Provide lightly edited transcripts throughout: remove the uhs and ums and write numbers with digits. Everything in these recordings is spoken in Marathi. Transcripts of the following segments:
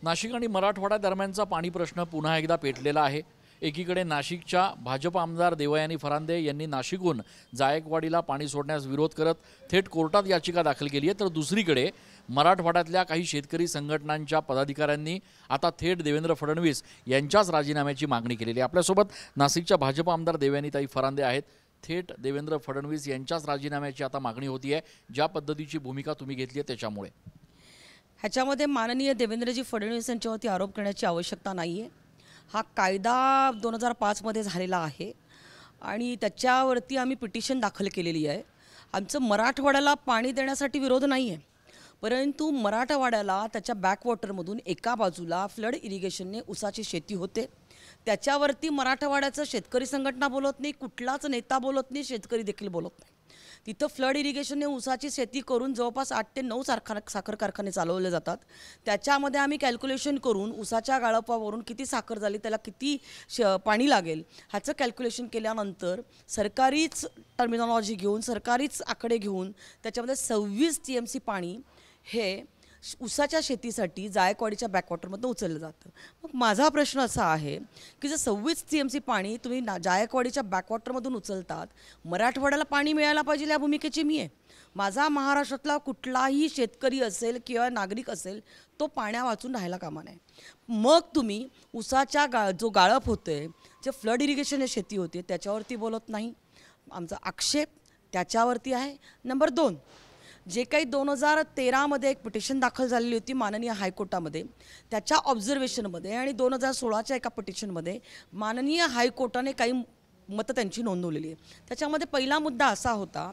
नाशिक आणि मराठवाडा दरम्यानचा पाणी प्रश्न पुन्हा एकदा पेटलेला आहे। एकीकडे नाशिकच्या भाजप आमदार देवयानी फरांदे यांनी नाशिकहून जायकवाडीला पाणी सोडण्यास विरोध करत थेट कोर्टात याचिका दाखल केली आहे, तर दुसरीकडे मराठवाड्यातल्या काही शेतकरी संघटनांच्या पदाधिकाऱ्यांनी आता थेट देवेंद्र फडणवीस यांच्याच राजीनाम्याची मागणी केलेली आहे। आपल्यासोबत नाशिकच्या भाजप आमदार देवयानीताई फरांदे आहेत। थेट देवेंद्र फडणवीस यांच्याच राजीनाम्याची आता मागणी होती आहे। ज्या पद्धतीची भूमिका तुम्ही घेतली आहे त्याच्यामुळे ह्याच्यामध्ये माननीय देवेंद्रजी फडणवीस यांच्यावरती आरोप करण्याची आवश्यकता नाही आहे। हा कायदा 2005 मध्ये झालेला आहे आणि त्याच्यावरती आम्ही पिटिशन दाखल केलेली आहे। आमचं मराठवाड्याला पाणी देण्यासाठी विरोध नाही आहे, परंतु मराठवाड्याला त्याच्या बॅकवॉटरमधून एका बाजूला फ्लड इरिगेशनने ऊसाची शेती होते, त्याच्यावरती मराठवाड्याचं शेतकरी संघटना बोलत नाही, कुठलाच नेता बोलत नाही, शेतकरी देखील बोलत नाही। तिथं फ्लड इरिगेशनने ऊसाची शेती करून जवळपास 8 ते 9 साखर कारखाने चालवले जातात। त्याच्यामध्ये आम्ही कॅल्क्युलेशन करून ऊसाच्या गाळपावरून किती साखर झाली, त्याला किती पाणी लागेल ह्याचं कॅल्क्युलेशन केल्यानंतर सरकारीच टर्मिनॉलॉजी घेऊन, सरकारीच आकडे घेऊन त्याच्यामध्ये 26 TMC पाणी हे ऊसाच्या शेतीसाठी जायकवाडीच्या बॅकवॉटरमधून उचललं जातं। मग माझा प्रश्न असा आहे की जर 26 TMC पाणी तुम्ही जायकवाडीच्या बॅकवॉटरमधून उचलतात, मराठवाड्याला पाणी मिळायला पाहिजे या भूमिकेची मी आहे। माझा महाराष्ट्रातला कुठलाही शेतकरी असेल किंवा नागरिक असेल तो पाण्या वाचून राहायला कामा नये। मग तुम्ही ऊसाच्या जो गाळप होतोय, जे फ्लड इरिगेशन शेती होते त्याच्यावरती बोलत नाही। आमचा आक्षेप त्याच्यावरती आहे। नंबर 2, जे काही 2013 मध्ये एक पिटिशन दाखल झालेली होती माननीय हायकोर्टामध्ये, त्याच्या ऑब्झर्वेशनमध्ये आणि 2016च्या एका पिटिशनमध्ये माननीय हायकोर्टाने काही मतं त्यांची नोंदवलेली आहे। त्याच्यामध्ये पहिला मुद्दा असा होता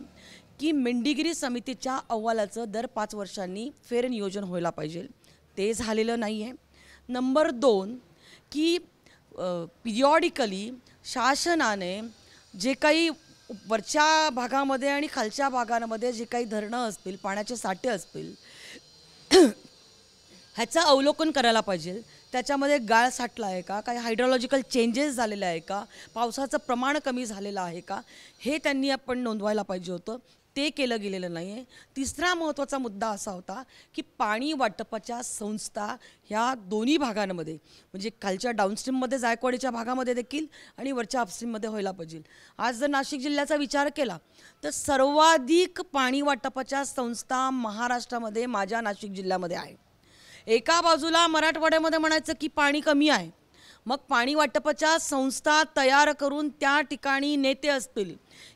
की मेंढीगिरी समितीच्या अहवालाचं दर 5 वर्षांनी फेर नियोजन व्हायला पाहिजे, ते झालेलं नाही आहे। नंबर 2 की पिरियॉडिकली शासनाने जे काही वरच्या भागामध्ये आणि खालच्या भागांमध्ये जे काही धरणं असतील, पाण्याचे साठे असतील ह्याचं अवलोकन करायला पाहिजे। त्याच्यामध्ये गाळ साठला आहे का, काही हायड्रोलॉजिकल चेंजेस झालेले आहे का, पावसाचं प्रमाण कमी झालेलं आहे का, हे त्यांनी आपण नोंदवायला पाहिजे होतं, ते केलं गेलेलं नाही आहे। तिसरा महत्त्वाचा मुद्दा असा होता की पाणी वाटपाच्या संस्था ह्या दोन्ही भागांमध्ये, म्हणजे खालच्या डाऊनस्ट्रीममध्ये जायकवाडीच्या भागामध्ये देखील आणि वरच्या अपस्ट्रीममध्ये व्हायला पाहिजे। आज जर नाशिक जिल्ह्याचा विचार केला तर सर्वाधिक पाणी वाटपाच्या संस्था महाराष्ट्रामध्ये माझ्या नाशिक जिल्ह्यामध्ये आहे। एका बाजूला मराठवाड्यामध्ये म्हणायचं की पाणी कमी आहे, मग पाणी वाटपाच्या संस्था तयार करून त्या ठिकाणी नेते असतील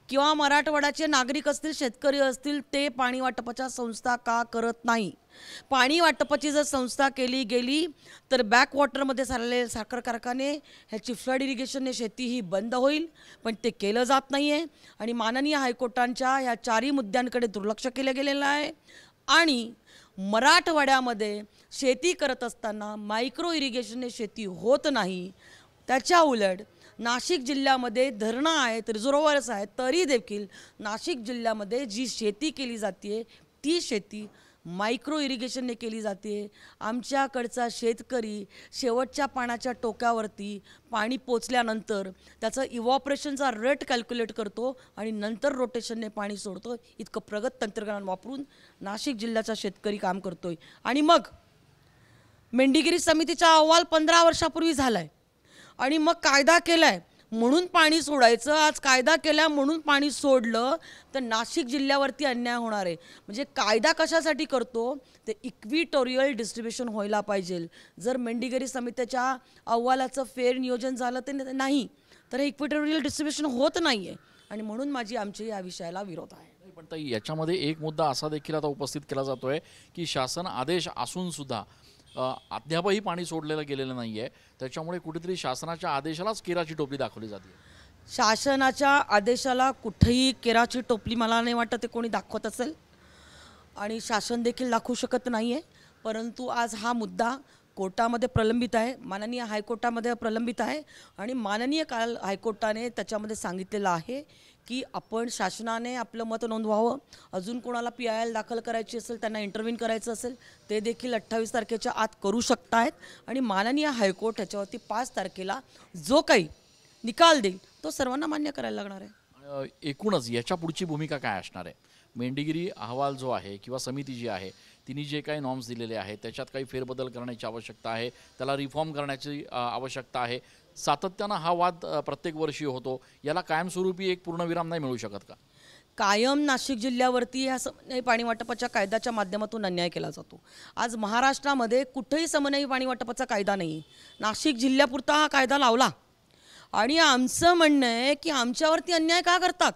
किंवा मराठवाड्याचे नागरिक असतील, शेतकरी असतील, ते पाणी वाटपाच्या संस्था का करत नाही? पाणी वाटपाची जर संस्था केली गेली तर बॅकवॉटरमध्ये झालेले साखर कारखाने ह्याची फ्लड इरिगेशनने शेती ही बंद होईल, पण ते केलं जात नाही आहे आणि माननीय हायकोर्टांच्या ह्या 4ही मुद्द्यांकडे दुर्लक्ष केलं गेलेलं आहे। आणि मराठवाड्यामध्ये शेती करत असताना मायक्रो इरिगेशनने शेती होत नाही, त्याच्या उलट नाशिक जिल्ह्यामध्ये धरणं आहेत, रिझर्व्हर्स आहेत, तरी देखील नाशिक जिल्ह्यामध्ये जी शेती केली जाते ती शेती मायक्रो इरिगेशनने केली जाते। आमच्याकडचा शेतकरी शेवटच्या पाण्याच्या टोकावरती पाणी पोचल्यानंतर त्याचं इव्हॉपरेशनचा रेट कॅल्क्युलेट करतो आणि नंतर रोटेशनने पाणी सोडतो। इतकं प्रगत तंत्रज्ञान वापरून नाशिक जिल्ह्याचा शेतकरी काम करतोय। आणि मग मेंढीगिरी समितीचा अहवाल 15 वर्षापूर्वी झाला आहे आणि मग कायदा केला आहे म्हणून पाणी सोडायचं, आज कायदा केला म्हणून पाणी सोडलं तर नाशिक जिल्ह्यावरती अन्याय होणार आहे। म्हणजे कायदा कशासाठी करतो ते इक्विटोरियल डिस्ट्रीब्युशन व्हायला पाहिजे। जर मेंढीगिरी समितीच्या अहवालाचं फेर नियोजन झालं तर नाही, तर हे इक्विटोरियल डिस्ट्रीब्युशन होत नाही आहे आणि म्हणून आमची या विषयाला विरोध आहे। पण ताई, याच्यामध्ये एक मुद्दा असा देखील आता उपस्थित केला जातोय की शासन आदेश असून सुद्धा अद्यापही पाणी सोडलेलं गेलेलं नाही आहे, त्याच्यामुळे कुठेतरी शासनाच्या आदेशालाच केराची टोपली दाखवली जाते। शासनाच्या आदेशाला कुठेही केराची टोपली मला नाही वाटत ते कोणी दाखवत असेल आणि शासन देखील दाखवू शकत नाही आहे। परंतु आज हा मुद्दा कोर्टामध्ये प्रलंबित आहे, माननीय हायकोर्टामध्ये प्रलंबित आहे आणि माननीय हायकोर्टाने त्याच्यामध्ये सांगितलेलं आहे की आपण शासनाने आपलं मत नोंदवावं, अजून कोणाला PIL दाखल करायची असेल, त्यांना इंटरव्हीन करायचं असेल ते देखील 28 तारखेच्या आत करू शकतायत आणि माननीय हायकोर्ट ह्याच्यावरती 5 तारखेला जो काही निकाल देईल तो सर्वांना मान्य करायला लागणार आहे। एकूणच याच्या पुढची भूमिका काय असणार आहे? मेंढीगिरी अहवाल जो आहे किंवा समिती जी आहे तिने जे काही नॉर्म्स दिलेले आहेत त्याच्यात काही फेरबदल करण्याची आवश्यकता आहे, त्याला रिफॉर्म करण्याची आवश्यकता आहे. सातत्यानं हा वाद प्रत्येक वर्षी होतो, याला कायमस्वरूपी एक पूर्णविराम नाही मिळू शकत का? कायम नाशिक जिल्ह्यावरती ह्या समन्वयी पाणी वाटपाच्या कायद्याच्या माध्यमातून अन्याय केला जातो. आज महाराष्ट्रामध्ये कुठेही समन्वयी पाणी वाटपाचा कायदा नाही. नाशिक जिल्ह्यापुरता हा कायदा लावला आणि आमचं म्हणणं आहे की आमच्यावरती अन्याय का करतात?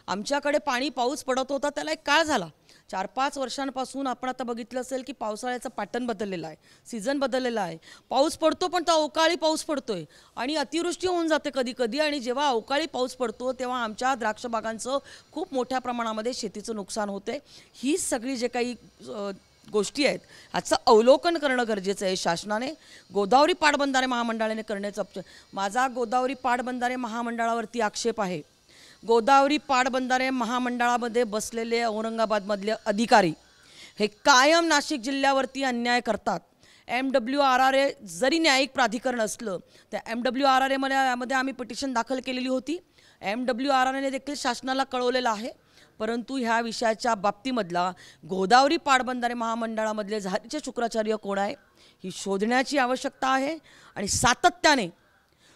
आमच्याकडे पाऊस पडत होता, त्याला एक काळ झाला. 4-5 वर्षांपासून आपण आता बघितलं असेल की पावसाळ्याचा पॅटर्न बदललेला आहे, सीझन बदललेला आहे. पाऊस पडतो पण तो अवकाळी पाऊस पडतोय आणि अतिवृष्टी होऊन जाते कधी कधी. आणि जेव्हा अवकाळी पाऊस पडतो तेव्हा आमच्या द्राक्ष बागांचं खूप मोठ्या प्रमाणामध्ये शेतीचं नुकसान होते. ही सगळी जे काही गोष्टी आहेत ह्याचं अवलोकन करणं गरजेचं आहे शासनाने. गोदावरी पाटबंधारे महामंडळाने करण्याचं माझा गोदावरी पाटबंधारे महामंडळावरती आक्षेप आहे. गोदावरी पाटबंधारे महामंडळामध्ये बसलेले औरंगाबादमधले अधिकारी हे कायम नाशिक जिल्ह्यावरती अन्याय करतात. MWRRA जरी न्यायिक प्राधिकरण असलं, त्या MWRRA मध्ये आम्ही पिटिशन दाखल केलेली होती. MWRRAने देखील शासनाला कळवलेलं आहे. परंतु ह्या विषयाच्या बाबतीमधला गोदावरी पाटबंधारे महामंडळामधले झारीचे शुक्राचार्य कोण आहे ही शोधण्याची आवश्यकता आहे. आणि सातत्याने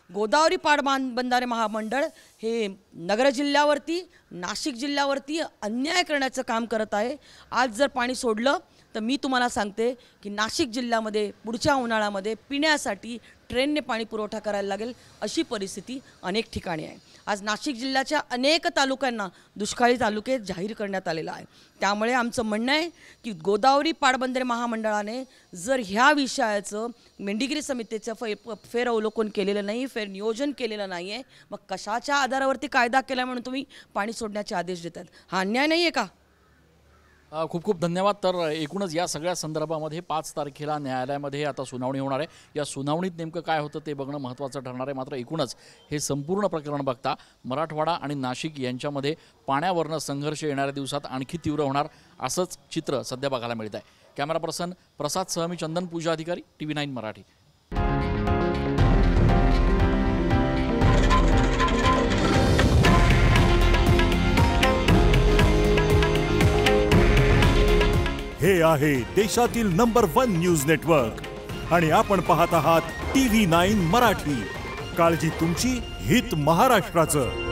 गोदावरी पाटबंधारे महामंडळ हे नगर जिल्ह्यावरती, नाशिक जिल्ह्यावरती अन्याय करण्याचं काम करत आहे. आज जर पाणी सोडलं तर मी तुम्हाला सांगते की नाशिक जिल्ह्यामध्ये पुढच्या उन्हाळ्यामध्ये पिण्यासाठी ट्रेनने पाणी पुरवठा करायला लागेल अशी परिस्थिती अनेक ठिकाणी आहे. आज नाशिक जिल्ह्याच्या अनेक तालुक्यांना दुष्काळी तालुके जाहीर करण्यात आलेला आहे. त्यामुळे आमचं म्हणणं आहे की गोदावरी पाटबंधारे महामंडळाने जर ह्या विषयाचं मेंढीगिरी समितीचं फेर अवलोकन केलेलं नाही, फेर नियोजन केलेलं नाही आहे, मग कशाच्या आधारावरती कायदा केला म्हणून तुम्ही पाणी सोडण्याचे आदेश देतात? हा अन्याय नाही आहे का? खूप खूप धन्यवाद. तर एकूणच या सगळ्या संदर्भामध्ये 5 तारखेला न्यायालयामध्ये आता सुनावणी होणार आहे. या सुनावणीत नेमकं काय होतं ते बघणं महत्त्वाचं ठरणार आहे. मात्र एकूणच हे संपूर्ण प्रकरण बघता मराठवाडा आणि नाशिक यांच्यामध्ये पाण्यावरनं संघर्ष येणाऱ्या दिवसात आणखी तीव्र होणार असंच चित्र सध्या बघायला मिळत आहे. कॅमेरा पर्सन प्रसाद सह मी चंदन पूजा अधिकारी, TV9 मराठी. हे आहे देशातील नंबर 1 न्यूज नेटवर्क आणि आपण पाहत आहात TV9 मराठी. काळजी तुमची, हित महाराष्ट्राचं.